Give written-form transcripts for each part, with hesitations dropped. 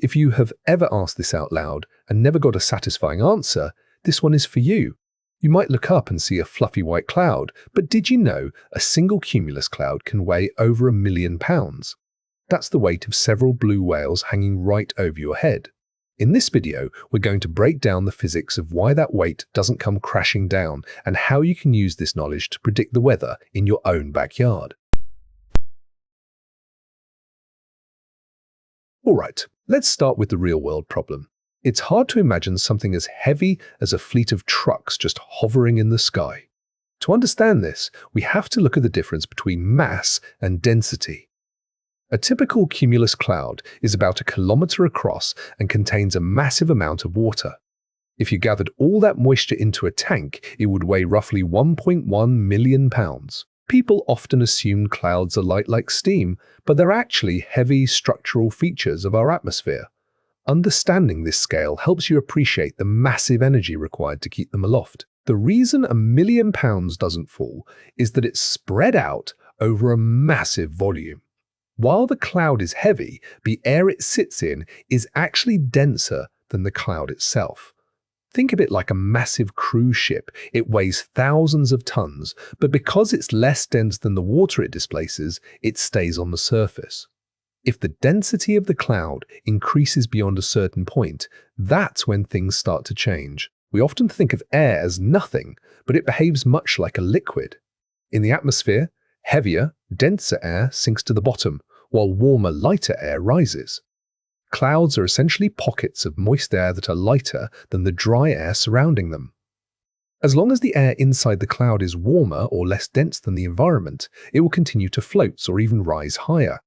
If you have ever asked this out loud and never got a satisfying answer, this one is for you. You might look up and see a fluffy white cloud, but did you know a single cumulus cloud can weigh over 1 million pounds? That's the weight of several blue whales hanging right over your head. In this video, we're going to break down the physics of why that weight doesn't come crashing down and how you can use this knowledge to predict the weather in your own backyard. Alright, let's start with the real-world problem. It's hard to imagine something as heavy as a fleet of trucks just hovering in the sky. To understand this, we have to look at the difference between mass and density. A typical cumulus cloud is about 1 kilometer across and contains a massive amount of water. If you gathered all that moisture into a tank, it would weigh roughly 1.1 million pounds. People often assume clouds are light like steam, but they're actually heavy structural features of our atmosphere. Understanding this scale helps you appreciate the massive energy required to keep them aloft. The reason 1 million pounds doesn't fall is that it's spread out over a massive volume. While the cloud is heavy, the air it sits in is actually denser than the cloud itself. Think of it like a massive cruise ship. It weighs thousands of tons, but because it's less dense than the water it displaces, it stays on the surface. If the density of the cloud increases beyond a certain point, that's when things start to change. We often think of air as nothing, but it behaves much like a liquid. In the atmosphere, heavier, denser air sinks to the bottom, while warmer, lighter air rises. Clouds are essentially pockets of moist air that are lighter than the dry air surrounding them. As long as the air inside the cloud is warmer or less dense than the environment, it will continue to float or even rise higher.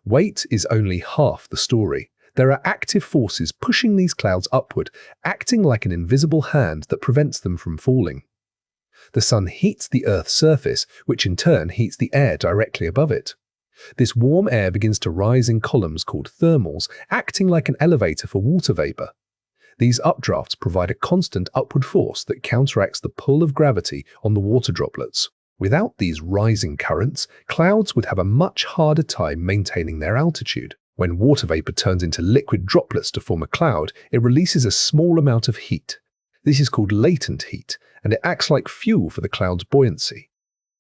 Weight is only half the story. There are active forces pushing these clouds upward, acting like an invisible hand that prevents them from falling. The sun heats the Earth's surface, which in turn heats the air directly above it. This warm air begins to rise in columns called thermals, acting like an elevator for water vapor. These updrafts provide a constant upward force that counteracts the pull of gravity on the water droplets. Without these rising currents, clouds would have a much harder time maintaining their altitude. When water vapor turns into liquid droplets to form a cloud, it releases a small amount of heat. This is called latent heat, and it acts like fuel for the cloud's buoyancy.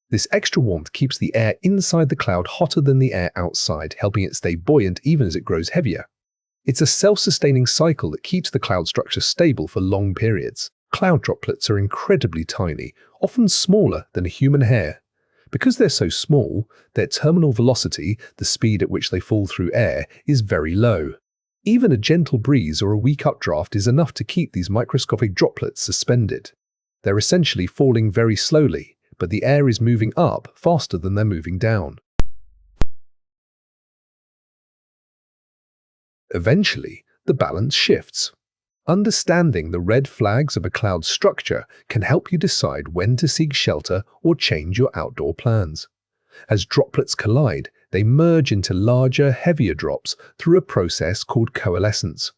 This extra warmth keeps the air inside the cloud hotter than the air outside, helping it stay buoyant even as it grows heavier. It's a self-sustaining cycle that keeps the cloud structure stable for long periods. Cloud droplets are incredibly tiny, often smaller than a human hair. Because they're so small, their terminal velocity, the speed at which they fall through air, is very low. Even a gentle breeze or a weak updraft is enough to keep these microscopic droplets suspended. They're essentially falling very slowly, but the air is moving up faster than they're moving down. Eventually, the balance shifts. Understanding the red flags of a cloud's structure can help you decide when to seek shelter or change your outdoor plans. As droplets collide, they merge into larger, heavier drops through a process called coalescence.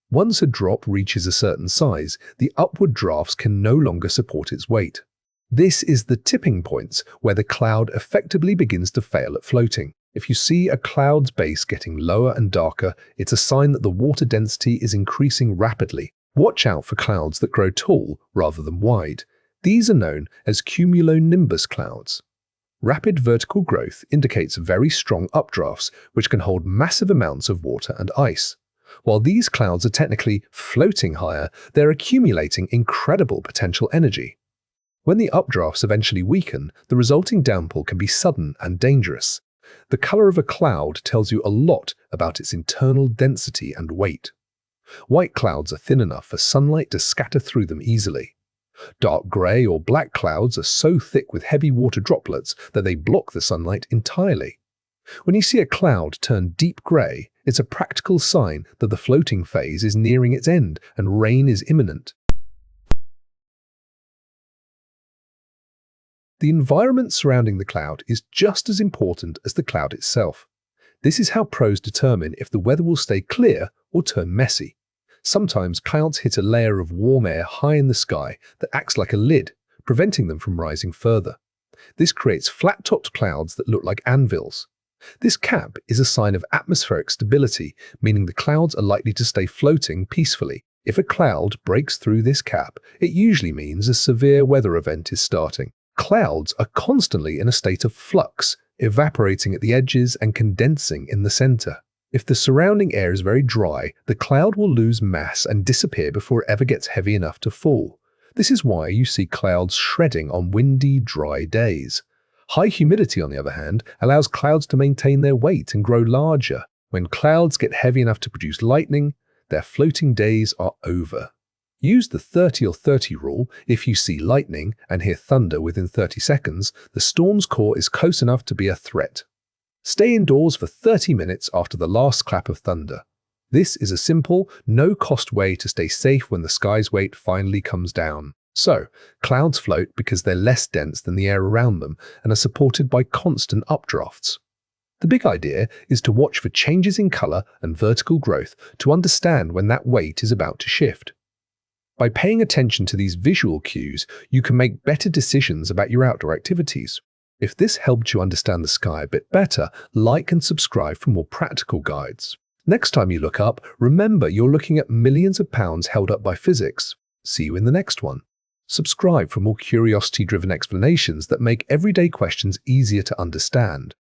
Once a drop reaches a certain size, the upward drafts can no longer support its weight. This is the tipping point where the cloud effectively begins to fail at floating. If you see a cloud's base getting lower and darker, it's a sign that the water density is increasing rapidly. Watch out for clouds that grow tall rather than wide. These are known as cumulonimbus clouds. Rapid vertical growth indicates very strong updrafts, which can hold massive amounts of water and ice. While these clouds are technically floating higher, they're accumulating incredible potential energy. When the updrafts eventually weaken, the resulting downpour can be sudden and dangerous. The color of a cloud tells you a lot about its internal density and weight. White clouds are thin enough for sunlight to scatter through them easily. Dark gray or black clouds are so thick with heavy water droplets that they block the sunlight entirely. When you see a cloud turn deep gray, it's a practical sign that the floating phase is nearing its end and rain is imminent. The environment surrounding the cloud is just as important as the cloud itself. This is how pros determine if the weather will stay clear or turn messy. Sometimes clouds hit a layer of warm air high in the sky that acts like a lid, preventing them from rising further. This creates flat-topped clouds that look like anvils. This cap is a sign of atmospheric stability, meaning the clouds are likely to stay floating peacefully. If a cloud breaks through this cap, it usually means a severe weather event is starting. Clouds are constantly in a state of flux, evaporating at the edges and condensing in the center. If the surrounding air is very dry, the cloud will lose mass and disappear before it ever gets heavy enough to fall. This is why you see clouds shredding on windy, dry days. High humidity, on the other hand, allows clouds to maintain their weight and grow larger. When clouds get heavy enough to produce lightning, their floating days are over. Use the 30 or 30 rule. If you see lightning and hear thunder within 30 seconds, the storm's core is close enough to be a threat. Stay indoors for 30 minutes after the last clap of thunder. This is a simple, no-cost way to stay safe when the sky's weight finally comes down. So, clouds float because they're less dense than the air around them and are supported by constant updrafts. The big idea is to watch for changes in color and vertical growth to understand when that weight is about to shift. By paying attention to these visual cues, you can make better decisions about your outdoor activities. If this helped you understand the sky a bit better, like and subscribe for more practical guides. Next time you look up, remember you're looking at millions of pounds held up by physics. See you in the next one. Subscribe for more curiosity-driven explanations that make everyday questions easier to understand.